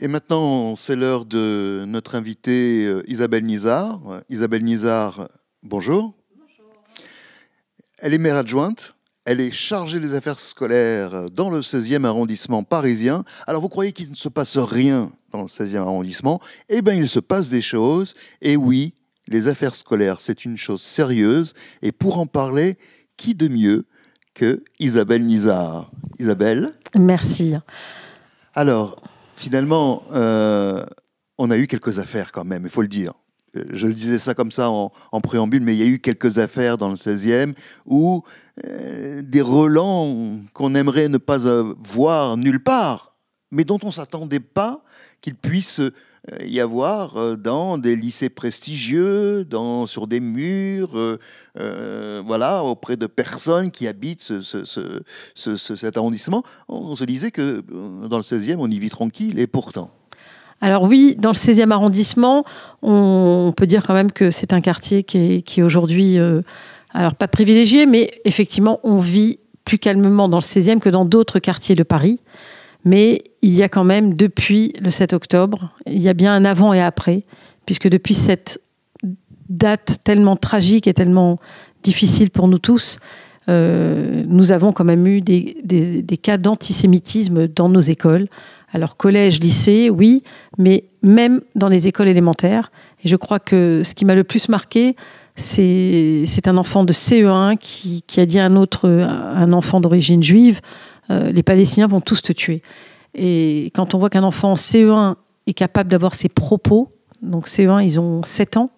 Et maintenant, c'est l'heure de notre invitée Isabelle Nizard. Isabelle Nizard, bonjour. Bonjour. Elle est maire adjointe. Elle est chargée des affaires scolaires dans le 16e arrondissement parisien. Alors, vous croyez qu'il ne se passe rien dans le 16e arrondissement? Eh bien, il se passe des choses. Et oui, les affaires scolaires, c'est une chose sérieuse. Et pour en parler, qui de mieux que Isabelle Nizard? Isabelle? Merci. Alors, finalement, on a eu quelques affaires quand même, il faut le dire. Je disais ça comme ça en préambule, mais il y a eu quelques affaires dans le 16e où des relents qu'on aimerait ne pas voir nulle part, mais dont on ne s'attendait pas qu'il puisse y avoir dans des lycées prestigieux, sur des murs, voilà, auprès de personnes qui habitent cet arrondissement. On se disait que dans le 16e, on y vit tranquille, et pourtant. Alors oui, dans le 16e arrondissement, on peut dire quand même que c'est un quartier qui est aujourd'hui, alors pas privilégié, mais effectivement, on vit plus calmement dans le 16e que dans d'autres quartiers de Paris. Mais il y a quand même, depuis le 7 octobre, il y a bien un avant et après, puisque depuis cette date tellement tragique et tellement difficile pour nous tous, nous avons quand même eu des cas d'antisémitisme dans nos écoles. Alors collège, lycée, oui, mais même dans les écoles élémentaires. Et je crois que ce qui m'a le plus marqué, c'est un enfant de CE1 qui a dit à un enfant d'origine juive, les Palestiniens vont tous te tuer. Et quand on voit qu'un enfant en CE1 est capable d'avoir ces propos, donc CE1, ils ont 7 ans,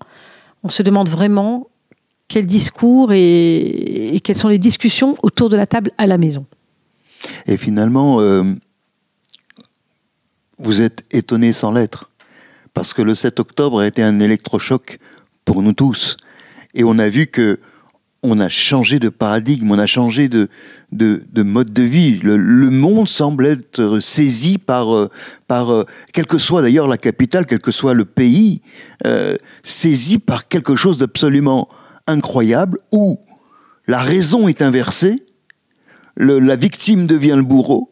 on se demande vraiment quel discours et quelles sont les discussions autour de la table à la maison. Et finalement, vous êtes étonné sans l'être, parce que le 7 octobre a été un électrochoc pour nous tous. Et on a vu que on a changé de paradigme, on a changé de mode de vie. Le monde semble être saisi par quelle que soit d'ailleurs la capitale, quel que soit le pays, saisi par quelque chose d'absolument incroyable, où la raison est inversée, la victime devient le bourreau,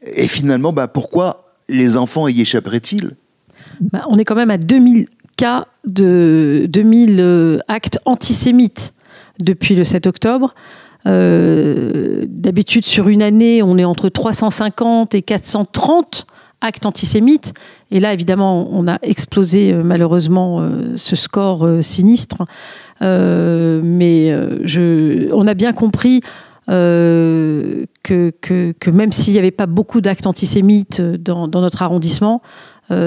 et finalement, pourquoi les enfants y échapperaient-ils? On est quand même à 2000 cas de 2000 actes antisémites depuis le 7 octobre. D'habitude, sur une année, on est entre 350 et 430 actes antisémites. Et là, évidemment, on a explosé malheureusement ce score sinistre. Mais on a bien compris que même s'il n'y avait pas beaucoup d'actes antisémites dans notre arrondissement,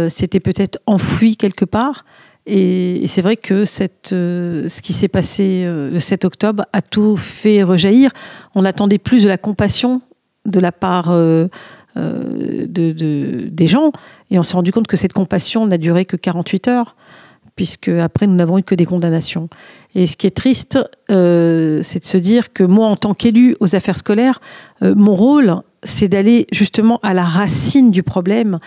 c'était peut-être enfoui quelque part. Et c'est vrai que ce qui s'est passé le 7 octobre a tout fait rejaillir. On attendait plus de la compassion de la part des gens. Et on s'est rendu compte que cette compassion n'a duré que 48 heures, puisque après nous n'avons eu que des condamnations. Et ce qui est triste, c'est de se dire que moi, en tant qu'élu aux affaires scolaires, mon rôle, c'est d'aller justement à la racine du problème.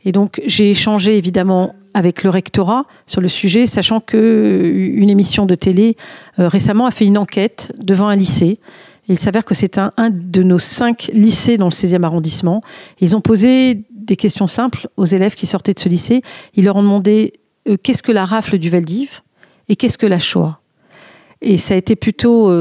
Et donc, j'ai échangé évidemment avec le rectorat sur le sujet, sachant qu'une émission de télé récemment a fait une enquête devant un lycée. Et il s'avère que c'est un de nos 5 lycées dans le 16e arrondissement. Et ils ont posé des questions simples aux élèves qui sortaient de ce lycée. Ils leur ont demandé qu'est-ce que la rafle du Vel-d'Hiv et qu'est-ce que la Shoah. Et ça a été plutôt,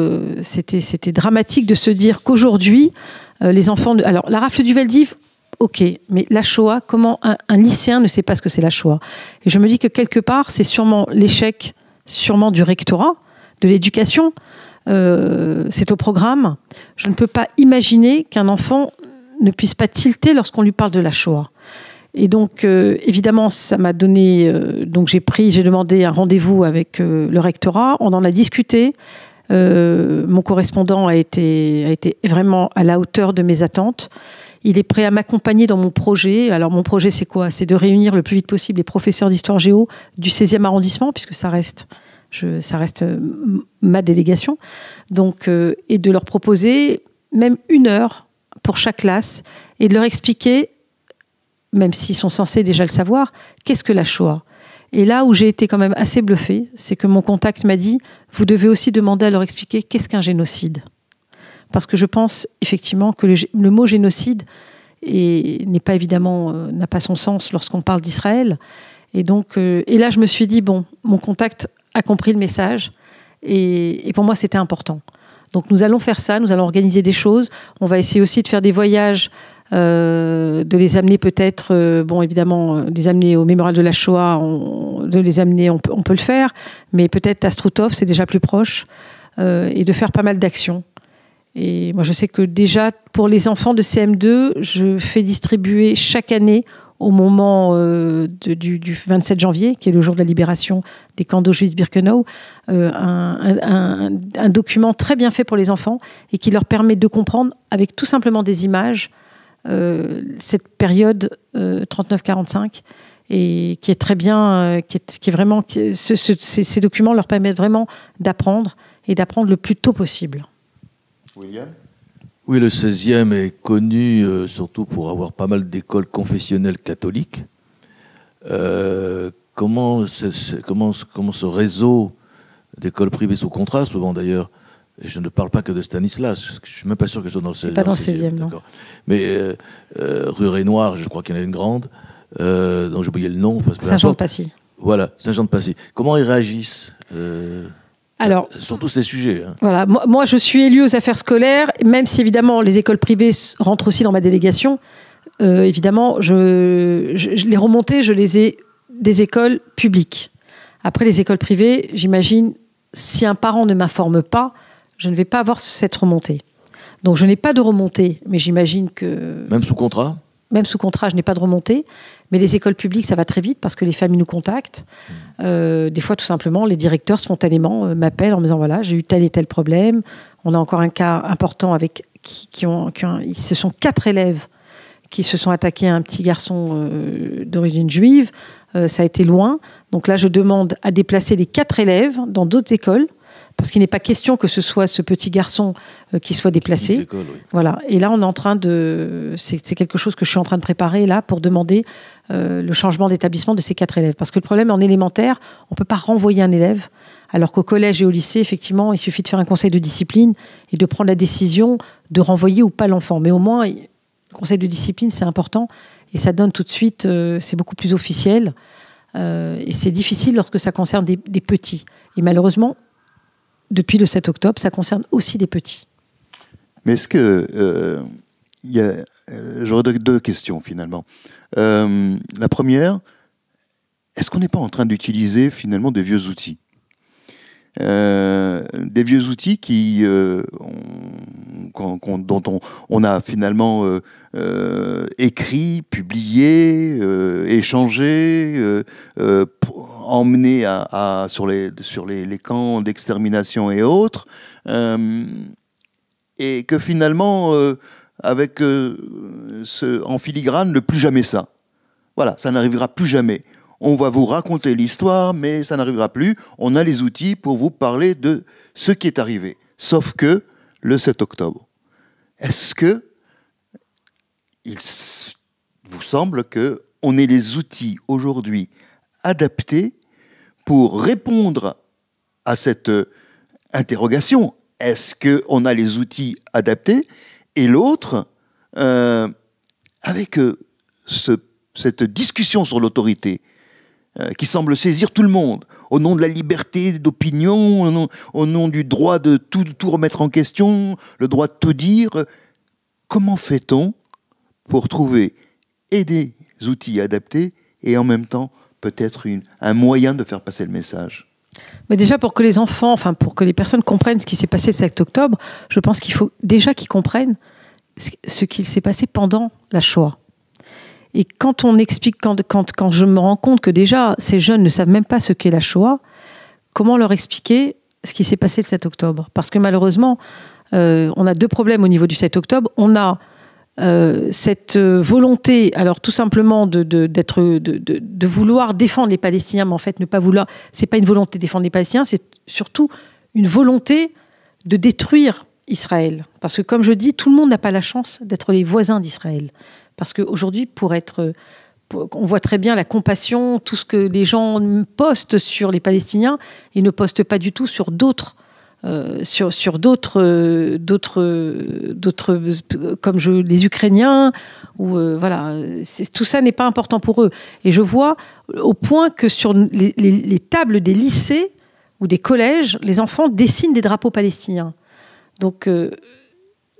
c'était dramatique de se dire qu'aujourd'hui, les enfants... Alors, la rafle du Vel-d'Hiv, ok, mais la Shoah, comment un lycéen ne sait pas ce que c'est la Shoah? Et je me dis que quelque part, c'est sûrement l'échec du rectorat, de l'éducation. C'est au programme. Je ne peux pas imaginer qu'un enfant ne puisse pas tilter lorsqu'on lui parle de la Shoah. Et donc, évidemment, ça m'a donné... donc, j'ai demandé un rendez-vous avec le rectorat. On en a discuté. Mon correspondant a été vraiment à la hauteur de mes attentes. Il est prêt à m'accompagner dans mon projet. Alors, mon projet, c'est quoi? C'est de réunir le plus vite possible les professeurs d'histoire géo du 16e arrondissement, puisque ça reste ma délégation. Donc, et de leur proposer même 1 heure pour chaque classe et de leur expliquer, même s'ils sont censés déjà le savoir, qu'est-ce que la Shoah. Et là où j'ai été quand même assez bluffée, c'est que mon contact m'a dit « Vous devez aussi demander à leur expliquer qu'est-ce qu'un génocide ». Parce que je pense effectivement que le mot génocide et n'est pas évidemment, n'a pas son sens lorsqu'on parle d'Israël. Et donc, et là, je me suis dit, bon, mon contact a compris le message, et pour moi, c'était important. Donc, nous allons faire ça, nous allons organiser des choses. On va essayer aussi de faire des voyages, de les amener peut-être, bon, évidemment, les amener au mémorial de la Shoah, de les amener, on peut le faire, mais peut-être à Struthof, c'est déjà plus proche, et de faire pas mal d'actions. Et moi, je sais que déjà, pour les enfants de CM2, je fais distribuer chaque année, au moment du 27 janvier, qui est le jour de la libération des camps d'Auschwitz-Birkenau, un document très bien fait pour les enfants et qui leur permet de comprendre, avec tout simplement des images, cette période 39-45, et qui est très bien, qui est vraiment, ces documents leur permettent vraiment d'apprendre, et d'apprendre le plus tôt possible. William ? Oui, le 16e est connu surtout pour avoir pas mal d'écoles confessionnelles catholiques. Comment ce réseau d'écoles privées sous contrat, souvent d'ailleurs, et je ne parle pas que de Stanislas, je ne suis même pas sûr que ce soit dans le 16e. C'est pas dans le 16e, non. Mais rue Ré-Noir, je crois qu'il y en a une grande, dont j'ai oublié le nom. Saint-Jean-de-Passy. Voilà, Saint-Jean-de-Passy. Comment ils réagissent alors, sur tous ces sujets. Hein. Voilà, moi, je suis élue aux affaires scolaires, même si évidemment les écoles privées rentrent aussi dans ma délégation. Évidemment, je les remontées, je les ai des écoles publiques. Après, les écoles privées, j'imagine, si un parent ne m'informe pas, je ne vais pas avoir cette remontée. Donc, je n'ai pas de remontée, mais j'imagine que... Même sous contrat ? Même sous contrat, je n'ai pas de remontée. Mais les écoles publiques, ça va très vite parce que les familles nous contactent. Des fois, tout simplement, les directeurs, spontanément, m'appellent en me disant, voilà, j'ai eu tel et tel problème. On a encore un cas important avec ce sont 4 élèves qui se sont attaqués à un petit garçon d'origine juive. Ça a été loin. Donc là, je demande à déplacer les 4 élèves dans d'autres écoles, parce qu'il n'est pas question que ce soit ce petit garçon qui soit déplacé. École, oui. Voilà. Et là, on est en train de... C'est quelque chose que je suis en train de préparer là pour demander le changement d'établissement de ces 4 élèves. Parce que le problème, en élémentaire, on ne peut pas renvoyer un élève, alors qu'au collège et au lycée, effectivement, il suffit de faire un conseil de discipline et de prendre la décision de renvoyer ou pas l'enfant. Mais au moins, le conseil de discipline, c'est important. Et ça donne tout de suite... c'est beaucoup plus officiel. Et c'est difficile lorsque ça concerne des petits. Et malheureusement... Depuis le 7 octobre, ça concerne aussi des petits. Mais est-ce que... j'aurais 2 questions, finalement. La première, est-ce qu'on n'est pas en train d'utiliser, finalement, des vieux outils ? Des vieux outils dont on a finalement écrit, publié, échangé, emmené sur les camps d'extermination et autres, et que finalement, avec en filigrane, le plus jamais ça. Voilà, ça n'arrivera plus jamais. On va vous raconter l'histoire, mais ça n'arrivera plus. On a les outils pour vous parler de ce qui est arrivé. Sauf que le 7 octobre. Est-ce que il vous semble qu'on ait les outils aujourd'hui adaptés pour répondre à cette interrogation? Est-ce qu'on a les outils adaptés? Et l'autre, avec cette discussion sur l'autorité, qui semble saisir tout le monde, au nom de la liberté d'opinion, au nom du droit de tout remettre en question, le droit de tout dire. Comment fait-on pour trouver et des outils adaptés et en même temps peut-être un moyen de faire passer le message? Mais déjà, pour que les enfants, enfin pour que les personnes comprennent ce qui s'est passé le 7 octobre, je pense qu'il faut déjà qu'ils comprennent ce qui s'est passé pendant la Shoah. Et quand on explique, quand je me rends compte que déjà ces jeunes ne savent même pas ce qu'est la Shoah, comment leur expliquer ce qui s'est passé le 7 octobre? Parce que malheureusement, on a 2 problèmes au niveau du 7 octobre. On a cette volonté, alors tout simplement de vouloir défendre les Palestiniens, mais en fait ne pas vouloir, c'est pas une volonté de défendre les Palestiniens, c'est surtout une volonté de détruire Israël. Parce que comme je dis, tout le monde n'a pas la chance d'être les voisins d'Israël. Parce qu'aujourd'hui, on voit très bien la compassion, tout ce que les gens postent sur les Palestiniens, et ne postent pas du tout sur d'autres sur d'autres, comme les Ukrainiens, ou voilà, tout ça n'est pas important pour eux. Et je vois au point que sur les tables des lycées ou des collèges, les enfants dessinent des drapeaux palestiniens. Donc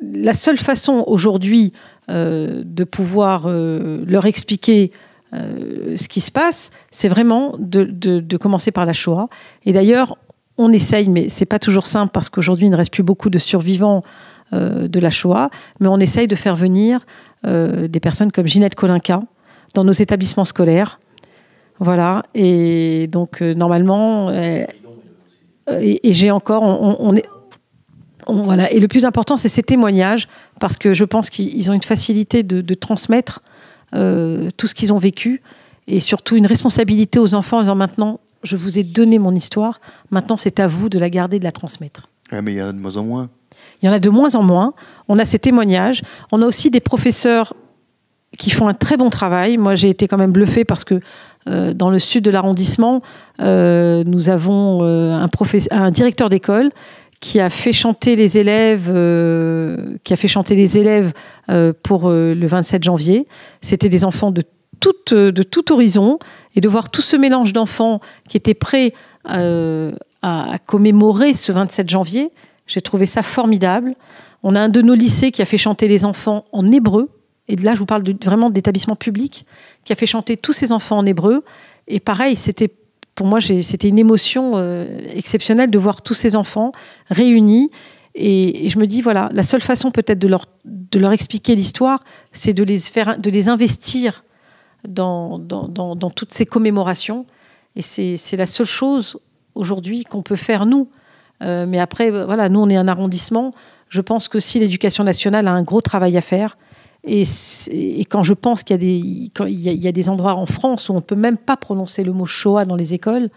la seule façon aujourd'hui de pouvoir leur expliquer ce qui se passe, c'est vraiment de commencer par la Shoah. Et d'ailleurs, on essaye, mais c'est pas toujours simple parce qu'aujourd'hui, il ne reste plus beaucoup de survivants de la Shoah, mais on essaye de faire venir des personnes comme Ginette Kolinka dans nos établissements scolaires. Voilà. Et donc, normalement, et j'ai encore... Voilà. Et le plus important, c'est ces témoignages, parce que je pense qu'ils ont une facilité de transmettre tout ce qu'ils ont vécu, et surtout une responsabilité aux enfants en disant maintenant, je vous ai donné mon histoire, maintenant c'est à vous de la garder, de la transmettre. Ah, mais il y en a de moins en moins. Il y en a de moins en moins. On a ces témoignages. On a aussi des professeurs qui font un très bon travail. Moi, j'ai été quand même bluffée parce que dans le sud de l'arrondissement, nous avons un directeur d'école qui a fait chanter les élèves, pour le 27 janvier. C'était des enfants de tout horizon, et de voir tout ce mélange d'enfants qui étaient prêts à commémorer ce 27 janvier, j'ai trouvé ça formidable. On a un de nos lycées qui a fait chanter les enfants en hébreu, et là je vous parle vraiment d'établissement public, qui a fait chanter tous ces enfants en hébreu, et pareil, pour moi c'était une émotion exceptionnelle de voir tous ces enfants réunis. Et je me dis, voilà, la seule façon peut-être de leur expliquer l'histoire, c'est de les investir dans toutes ces commémorations. Et c'est la seule chose aujourd'hui qu'on peut faire, nous. Mais après, voilà, nous, on est un arrondissement. Je pense que si l'éducation nationale a un gros travail à faire, et quand je pense qu'il y a des endroits en France où on ne peut même pas prononcer le mot Shoah dans les écoles,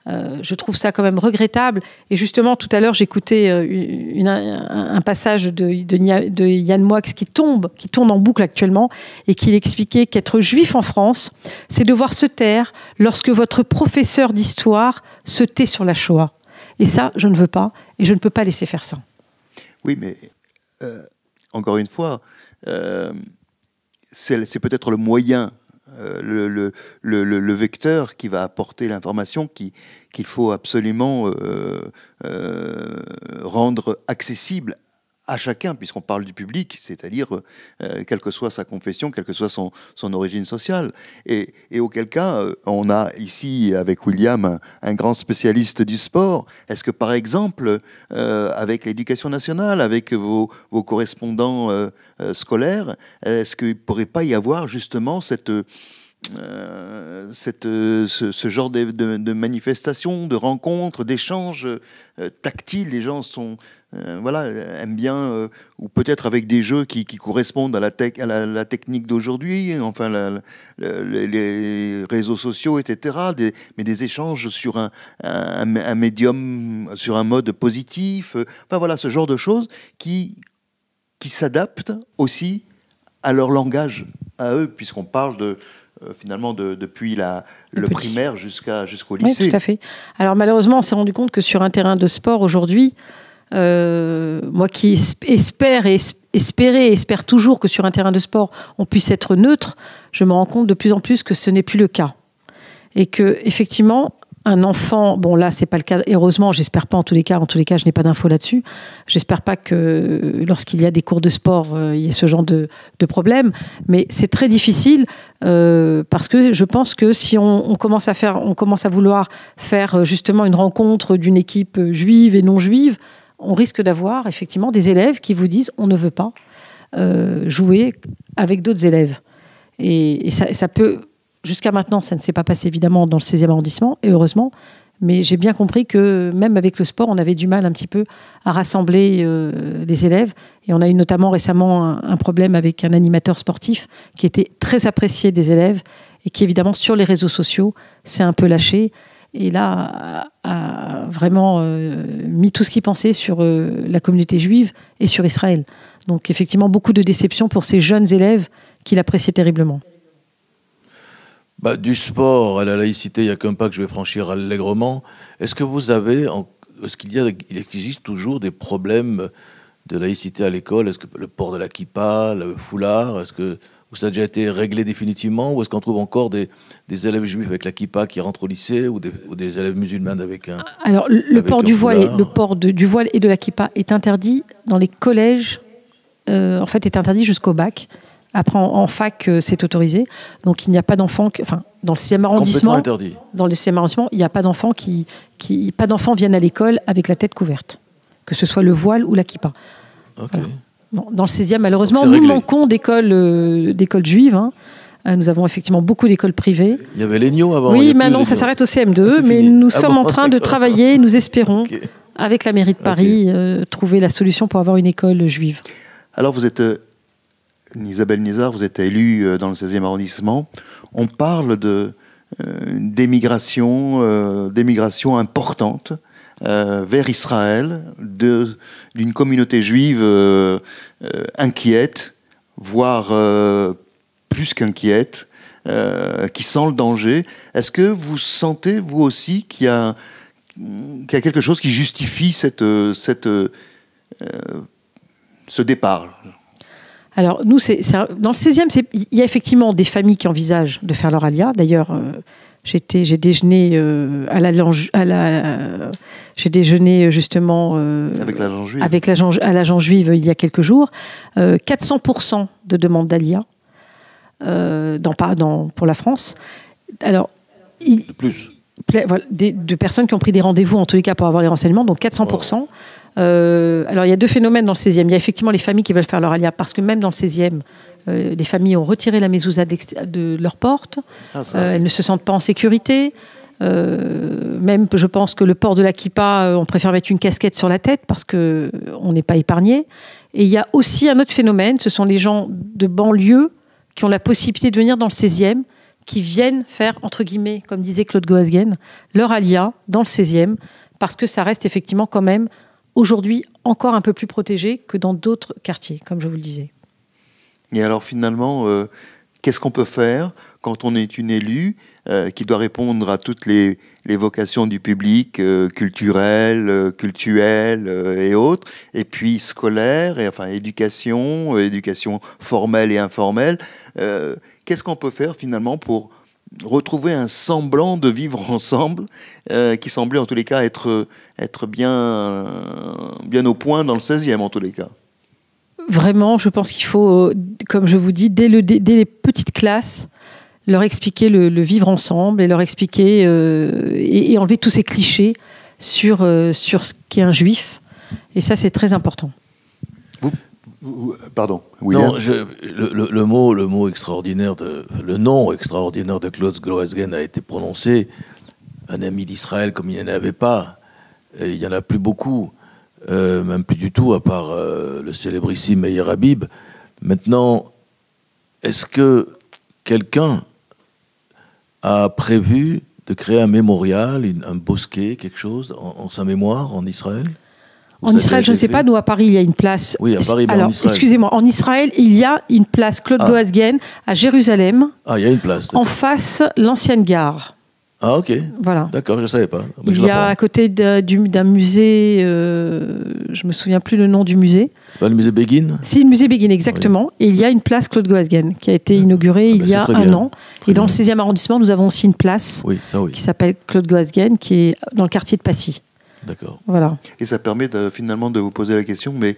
je trouve ça quand même regrettable. Et justement, tout à l'heure, j'écoutais un passage de Yann Moix qui tourne en boucle actuellement, et qui expliquait qu'être juif en France, c'est devoir se taire lorsque votre professeur d'histoire se tait sur la Shoah. Et ça, je ne veux pas, et je ne peux pas laisser faire ça. Oui, mais encore une fois, c'est peut-être le moyen, le vecteur qui va apporter l'information qu'il faut absolument rendre accessible à chacun, puisqu'on parle du public, c'est-à-dire quelle que soit sa confession, quelle que soit son origine sociale. Et auquel cas, on a ici, avec William, un grand spécialiste du sport. Est-ce que, par exemple, avec l'éducation nationale, avec vos correspondants scolaires, est-ce qu'il ne pourrait pas y avoir justement ce genre de manifestations, de rencontres, d'échanges tactiles? Les gens aiment bien, ou peut-être avec des jeux qui correspondent à la technique d'aujourd'hui, enfin les réseaux sociaux, etc. Mais des échanges sur un médium, sur un mode positif. Enfin voilà, ce genre de choses qui s'adaptent aussi à leur langage, à eux, puisqu'on parle finalement depuis le primaire jusqu'au lycée. Oui, tout à fait. Alors malheureusement, on s'est rendu compte que sur un terrain de sport aujourd'hui, moi qui espère toujours que sur un terrain de sport, on puisse être neutre, je me rends compte de plus en plus que ce n'est plus le cas. Et que, effectivement, un enfant, bon là, c'est pas le cas, heureusement, j'espère pas en tous les cas, je n'ai pas d'infos là-dessus. J'espère pas que lorsqu'il y a des cours de sport, il y ait ce genre de problème. Mais c'est très difficile parce que je pense que si on commence à vouloir faire justement une rencontre d'une équipe juive et non juive, on risque d'avoir effectivement des élèves qui vous disent on ne veut pas jouer avec d'autres élèves. Et ça peut... Jusqu'à maintenant, ça ne s'est pas passé évidemment dans le 16e arrondissement, et heureusement, mais j'ai bien compris que même avec le sport, on avait du mal un petit peu à rassembler les élèves. Et on a eu notamment récemment un problème avec un animateur sportif qui était très apprécié des élèves et qui évidemment sur les réseaux sociaux s'est un peu lâché. Et là, a vraiment mis tout ce qu'il pensait sur la communauté juive et sur Israël. Donc effectivement, beaucoup de déception pour ces jeunes élèves qu'il appréciait terriblement. Du sport à la laïcité, il n'y a qu'un pas que je vais franchir allègrement. Est-ce que vous avez, il existe toujours des problèmes de laïcité à l'école? Est-ce que le port de la kippa, le foulard, ou ça a déjà été réglé définitivement, ou est-ce qu'on trouve encore des élèves juifs avec la kippa qui rentrent au lycée, ou des élèves musulmans avec un... Alors, le port du voile, du voile et de la kippa est interdit dans les collèges, en fait, est interdit jusqu'au bac. Après, en fac, c'est autorisé. Donc, il n'y a pas d'enfants... Enfin, dans le 6e arrondissement... Complètement interdit. Dans le 6e arrondissement, il n'y a pas d'enfants pas d'enfants viennent à l'école avec la tête couverte. Que ce soit le voile ou la kippa. Ok. Voilà. Bon, dans le 16e, malheureusement, nous manquons d'écoles juives. Hein. Nous avons effectivement beaucoup d'écoles privées. Il y avait l'ENIO avant. Oui, maintenant, ça s'arrête au CM2. Mais nous sommes en train de travailler. Nous espérons, avec la mairie de Paris, trouver la solution pour avoir une école juive. Alors, vous êtes, Isabelle Nizar, vous êtes élue dans le 16e arrondissement. On parle d'émigration importante vers Israël, d'une communauté juive inquiète, voire plus qu'inquiète, qui sent le danger. Est-ce que vous sentez, vous aussi, qu'il y a quelque chose qui justifie ce départ? Alors, nous, dans le 16e, il y a effectivement des familles qui envisagent de faire leur alia. D'ailleurs, j'ai déjeuné j'ai déjeuné justement avec l'agent juive il y a quelques jours. 400% de demandes d'alia pour la France. Alors, plus. De personnes qui ont pris des rendez-vous en tous les cas pour avoir les renseignements, donc 400%. Wow. Alors, il y a deux phénomènes dans le 16e. Il y a effectivement les familles qui veulent faire leur alia, parce que même dans le 16e, les familles ont retiré la mezouza de leur porte. Elles ne se sentent pas en sécurité. Même, je pense que le port de la kippa, on préfère mettre une casquette sur la tête parce qu'on n'est pas épargné. Et il y a aussi un autre phénomène, ce sont les gens de banlieue qui ont la possibilité de venir dans le 16e, qui viennent faire, entre guillemets, comme disait Claude Goasguen, leur alia dans le 16e, parce que ça reste effectivement quand même aujourd'hui encore un peu plus protégé que dans d'autres quartiers, comme je vous le disais. Et alors finalement, qu'est-ce qu'on peut faire quand on est une élue qui doit répondre à toutes les vocations du public, culturelles, et autres, et puis scolaire, éducation formelle et informelle. Qu'est-ce qu'on peut faire finalement pour retrouver un semblant de vivre ensemble qui semblait en tous les cas être bien au point dans le 16e en tous les cas? Vraiment, je pense qu'il faut, comme je vous dis, dès les petites classes, leur expliquer le vivre ensemble et leur expliquer et enlever tous ces clichés sur ce qu'est un juif. Et ça, c'est très important. Pardon, William. Non, le nom extraordinaire de Claude Goasguen a été prononcé. Un ami d'Israël comme il n'y en avait pas. Et il n'y en a plus beaucoup. Même plus du tout, à part le célébrissime Meir Habib. Maintenant, est-ce que quelqu'un a prévu de créer un mémorial, un bosquet, quelque chose, en sa mémoire, en Israël? En Israël, je ne sais pas. Nous, à Paris, il y a une place. Oui, à Paris, mais alors, en Israël. Excusez-moi, en Israël, il y a une place Claude Goasguen à Jérusalem. Ah, il y a une place. En face, l'ancienne gare. Ah, ok. Voilà. D'accord, je ne savais pas. Il y a à côté d'un musée, je ne me souviens plus le nom du musée. C'est pas le musée Begin? Si, le musée Begin, exactement. Oui. Et il y a une place Claude Goasguen qui a été inaugurée il y a un an. Et dans le 16e arrondissement, nous avons aussi une place qui s'appelle Claude Goasguen, qui est dans le quartier de Passy. D'accord. Voilà. Et ça permet finalement de vous poser la question, mais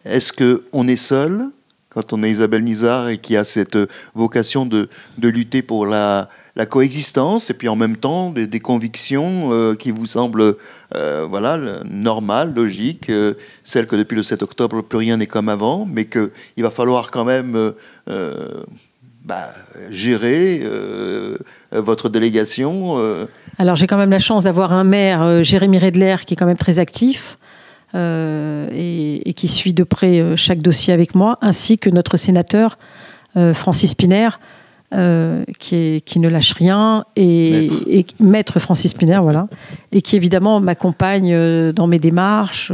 est-ce qu'on est seul quand on est Isabelle Nizar et qui a cette vocation de lutter pour la coexistence et puis en même temps des convictions qui vous semblent normales, logiques, celles que depuis le 7 octobre plus rien n'est comme avant, mais qu'il va falloir quand même gérer votre délégation. Alors j'ai quand même la chance d'avoir un maire, Jérémy Redler, qui est quand même très actif et qui suit de près chaque dossier avec moi, ainsi que notre sénateur Francis Piner, qui ne lâche rien, et maître Francis Piner, voilà, et qui évidemment m'accompagne dans mes démarches.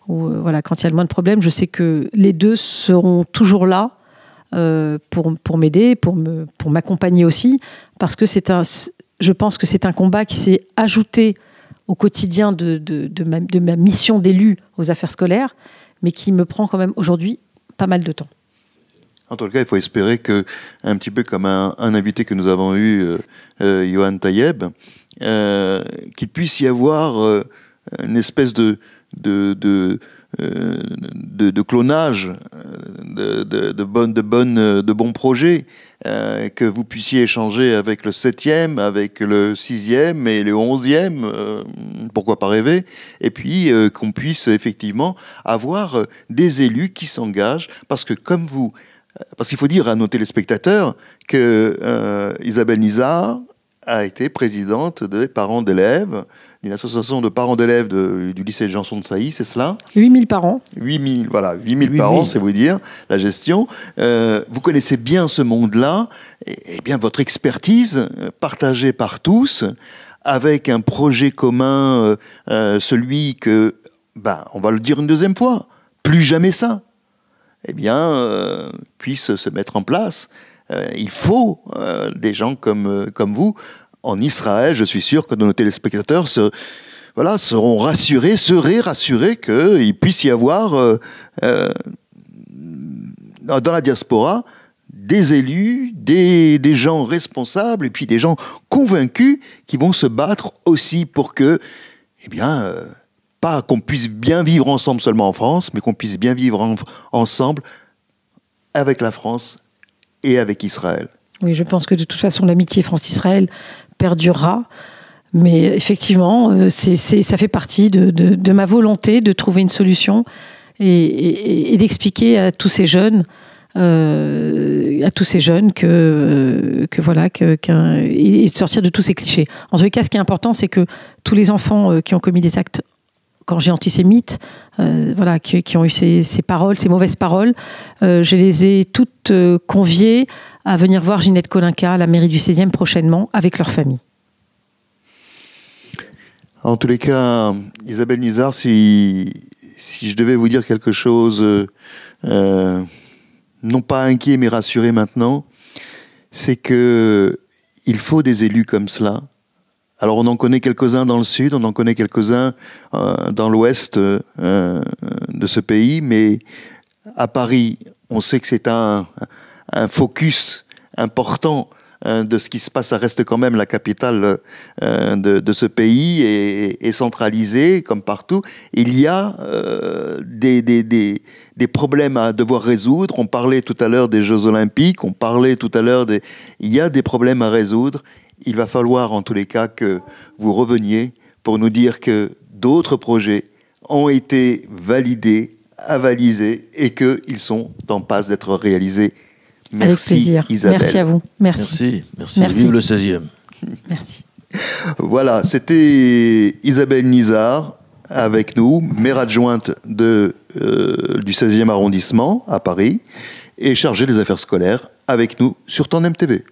Quand il y a le moins de problèmes, je sais que les deux seront toujours là pour m'aider, pour m'accompagner aussi, parce que je pense que c'est un combat qui s'est ajouté au quotidien de ma mission d'élu aux affaires scolaires, mais qui me prend quand même aujourd'hui pas mal de temps. En tout cas, il faut espérer que, un petit peu comme un invité que nous avons eu, Yohann Tayeb, qu'il puisse y avoir une espèce de clonage de bons projets, que vous puissiez échanger avec le 7e, avec le 6e et le 11e, pourquoi pas rêver, et puis qu'on puisse effectivement avoir des élus qui s'engagent, parce qu'il faut dire à nos téléspectateurs que Isabelle Nizar a été présidente des parents d'élèves, d'une association de parents d'élèves du lycée Janson de Sailly, c'est cela ? 8000 parents. 8000 parents, c'est vous dire, la gestion. Vous connaissez bien ce monde-là, et bien votre expertise, partagée par tous, avec un projet commun, celui que, on va le dire une deuxième fois, plus jamais ça, puisse se mettre en place. Il faut des gens comme vous. En Israël, je suis sûr que nos téléspectateurs seront rassurés, seraient rassurés qu'il puisse y avoir dans la diaspora des élus, des gens responsables et puis des gens convaincus qui vont se battre aussi pour que, pas qu'on puisse bien vivre ensemble seulement en France, mais qu'on puisse bien vivre ensemble avec la France et avec Israël. Oui, je pense que de toute façon, l'amitié France-Israël perdurera. Mais effectivement, ça fait partie de ma volonté de trouver une solution et d'expliquer à tous ces jeunes, et de sortir de tous ces clichés. En tout cas, ce qui est important, c'est que tous les enfants qui ont commis des actes quand j'ai antisémites, qui ont eu ces paroles, ces mauvaises paroles, je les ai toutes conviées à venir voir Ginette Kolinka à la mairie du 16e prochainement avec leur famille. En tous les cas, Isabelle Nizar, si je devais vous dire quelque chose, non pas inquiet mais rassuré maintenant, c'est que il faut des élus comme cela. Alors on en connaît quelques-uns dans le sud, on en connaît quelques-uns dans l'ouest de ce pays, mais à Paris, on sait que c'est un focus important de ce qui se passe. Ça reste quand même la capitale de ce pays et centralisée comme partout. Il y a des problèmes à devoir résoudre. On parlait tout à l'heure des Jeux Olympiques, il y a des problèmes à résoudre. Il va falloir en tous les cas que vous reveniez pour nous dire que d'autres projets ont été validés, avalisés et qu'ils sont en passe d'être réalisés. Merci, avec plaisir. Isabelle. Merci à vous. Merci. Vive le 16e. Merci. Voilà, c'était Isabelle Nizar avec nous, maire adjointe du 16e arrondissement à Paris et chargée des affaires scolaires avec nous sur Tandem TV.